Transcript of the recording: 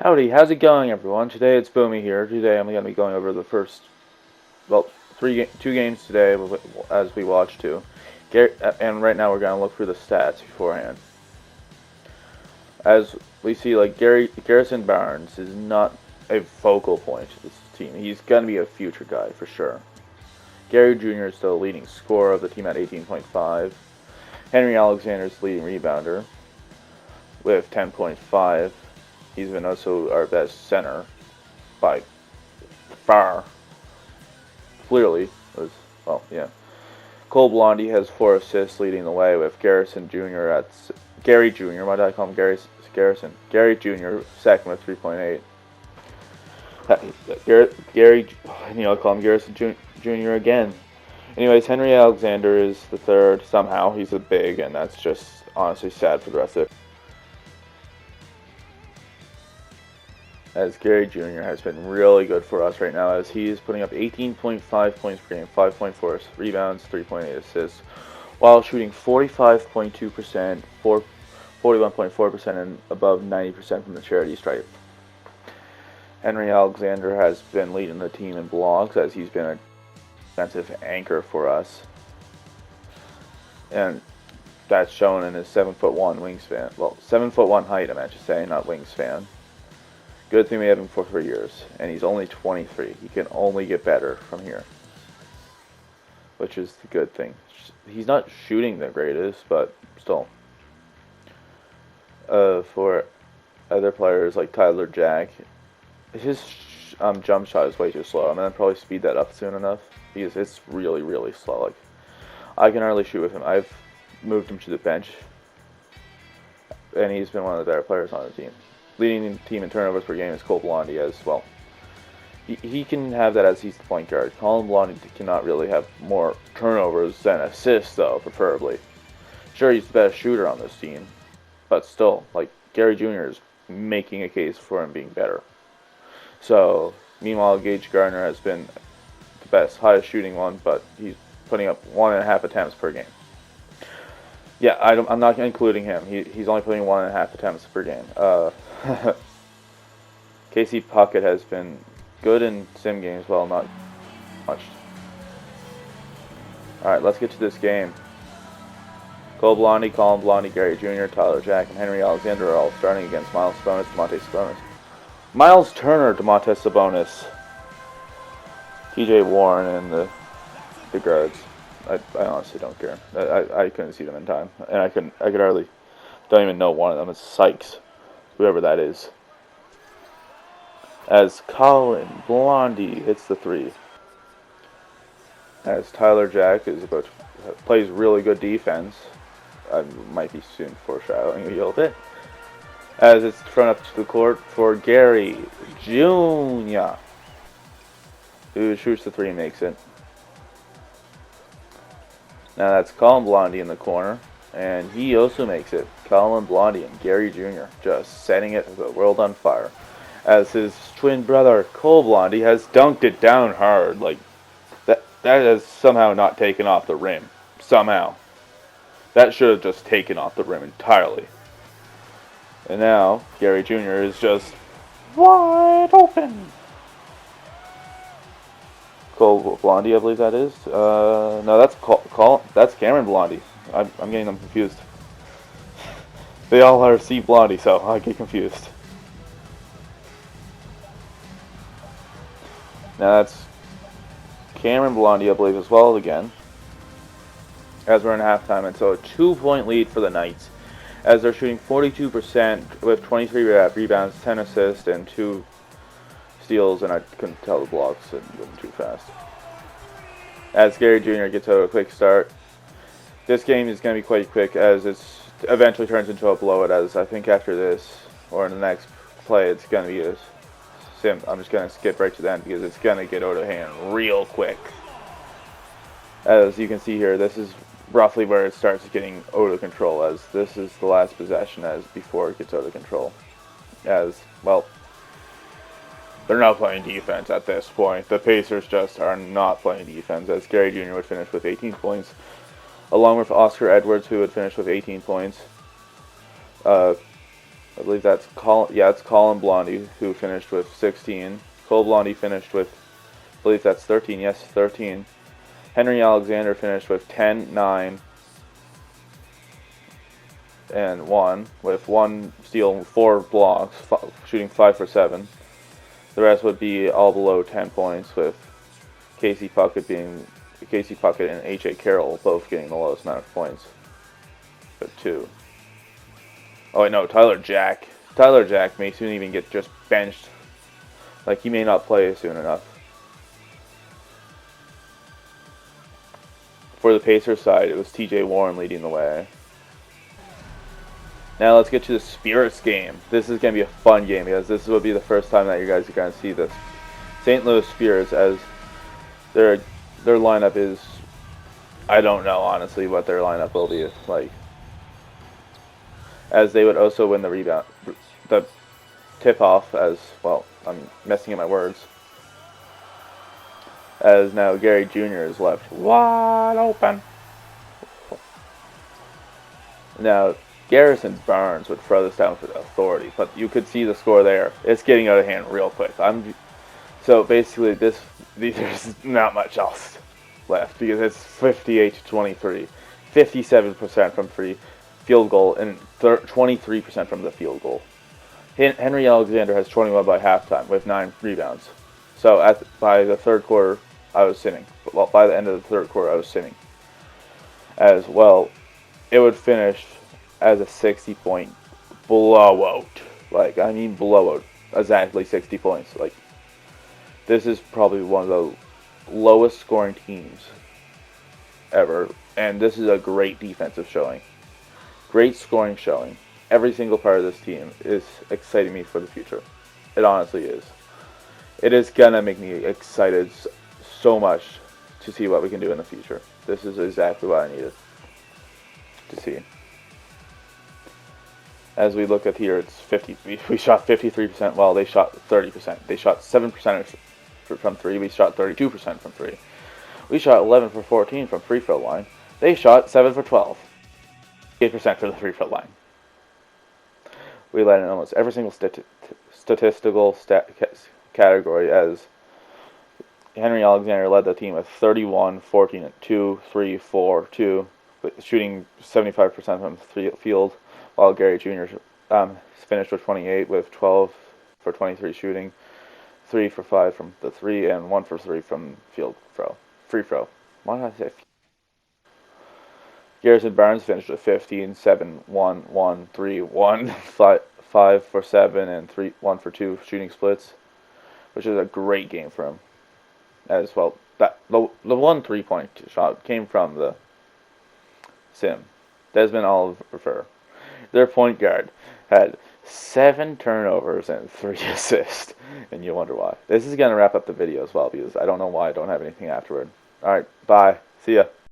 Howdy, how's it going, everyone? Today it's Boomy here. Today I'm going to be going over the first, well, two games today as we watch two. And right now we're going to look through the stats beforehand. As we see, like, Garrison Barnes is not a focal point to this team. He's going to be a future guy for sure. Gary Jr. is still the leading scorer of the team at 18.5. Henry Alexander is the leading rebounder with 10.5. He's been also our best center by far. Clearly, well, yeah. Cole Blondie has 4 assists, leading the way with Garrison Jr. at Gary Jr. Why did I call him Garrison? Gary Jr. second with 3.8. Gary, I'll call him Garrison Jr. again. Anyways, Henry Alexander is the third. Somehow he's a big, and that's just honestly sad for the rest of it. As Gary Jr. has been really good for us right now, as he is putting up 18.5 points per game, 5.4 rebounds, 3.8 assists, while shooting 45.2%, 41.4%, and above 90% from the charity stripe. Henry Alexander has been leading the team in blocks, as he's been a defensive anchor for us, and that's shown in his 7'1" wingspan. Well, 7'1" height, I meant to say, not wingspan. Good thing we have him for 3 years, and he's only 23. He can only get better from here, which is the good thing. He's not shooting the greatest, but still. For other players like Tyler Jack, his jump shot is way too slow. I'm gonna probably speed that up soon enough because it's really, really slow. Like, I can hardly shoot with him. I've moved him to the bench, and he's been one of the better players on the team. Leading the team in turnovers per game is Cole Blondie as well. He can have that as he's the point guard. Colin Blondie cannot really have more turnovers than assists, though, preferably. Sure, he's the best shooter on this team, but still, like, Gary Jr. is making a case for him being better. So, meanwhile, Gage Gardner has been the best, highest shooting one, but he's putting up 1.5 attempts per game. Yeah, I'm not including him. He's only putting 1.5 attempts per game. Casey Puckett has been good in sim games, well, not much. Alright, let's get to this game. Cole Blondie, Colin Blondie, Gary Jr., Tyler Jack, and Henry Alexander are all starting against Miles Sabonis, Domantas Sabonis. Miles Turner, Domantas Sabonis, TJ Warren, and the guards. I honestly don't care. I couldn't see them in time, and I could hardly, don't even know one of them. It's Sykes, whoever that is. As Colin Blondie hits the 3. As Tyler Jack plays really good defense. I might be soon foreshadowing a little bit. As it's thrown up to the court for Gary Jr., who shoots the 3 and makes it. Now that's Colin Blondie in the corner, and he also makes it. Colin Blondie and Gary Jr. just setting it the world on fire. As his twin brother, Cole Blondie, has dunked it down hard. Like, that has somehow not taken off the rim. Somehow. That should have just taken off the rim entirely. And now, Gary Jr. is just wide open. Cole Blondie, I believe that is. No, that's Cameron Blondie. I'm getting them confused. They all are C Blondie, so I get confused. Now that's Cameron Blondie, I believe, as well again. As we're in halftime, and so a 2-point lead for the Knights, as they're shooting 42% with 23 rebounds, 10 assists, and 2 steals, and I couldn't tell the blocks and went too fast. As Gary Jr. gets a quick start, this game is going to be quite quick, as it eventually turns into a blowout. As I think after this or in the next play, it's going to be a sim. I'm just going to skip right to the end because it's going to get out of hand real quick. As you can see here, this is roughly where it starts getting out of control, as this is the last possession as before it gets out of control. As well, they're not playing defense at this point. The Pacers just are not playing defense, as Gary Jr. would finish with 18 points, along with Oscar Edwards, who would finish with 18 points. I believe that's it's Colin Blondie who finished with 16. Cole Blondie finished with, I believe that's 13. Yes, 13. Henry Alexander finished with 10, 9, and 1, with 1 steal, 4 blocks, shooting 5 for 7. The rest would be all below 10 points, with Casey Puckett and H.A. Carroll both getting the lowest amount of points. But 2. Oh wait, no, Tyler Jack. Tyler Jack may soon even get just benched. Like, he may not play soon enough. For the Pacers side, it was T.J. Warren leading the way. Now let's get to the Spirits game. This is going to be a fun game because this will be the first time that you guys are going to see this. St. Louis Spirits, as their lineup is, I don't know honestly what their lineup will be like. As they would also win the tip-off as, well, I'm messing up my words. As now Gary Jr. is left wide open. Now, Garrison Barnes would throw this down for authority, but you could see the score there. It's getting out of hand real quick. So basically, there's not much else left because it's 58-23, 57% from free field goal and 23% from the field goal. Henry Alexander has 21 by halftime with 9 rebounds. So by the third quarter, I was sitting. Well, by the end of the third quarter, I was sitting. As well, it would finish as a 60-point blowout. Like, I mean blowout. Exactly 60 points. Like, this is probably one of the lowest scoring teams ever. And this is a great defensive showing. Great scoring showing. Every single part of this team is exciting me for the future. It honestly is. It is gonna make me excited so much to see what we can do in the future. This is exactly what I needed to see. As we look at here, it's 50. We shot 53%. Well, they shot 30%. They shot 7% from 3. We shot 32% from 3. We shot 11 for 14 from free throw line. They shot 7 for 12. 8% from the free throw line. We led in almost every single statistical category, as Henry Alexander led the team with 31, 14, and 2, 3, 4, 2, shooting 75% from the field, while Gary Jr. Finished with 28 with 12 for 23 shooting, 3 for 5 from the 3, and 1 for 3 from free throw. Why did I say? Garrison Barnes finished with 15, 7, 1, 1, 3, 1, 5 for 7, and 1 for 2 shooting splits, which is a great game for him. As well, the one 3-point shot came from the sim. Desmond Oliver, their point guard, had 7 turnovers and 3 assists, and you wonder why. This is going to wrap up the video as well, because I don't know why I don't have anything afterward. Alright, bye. See ya.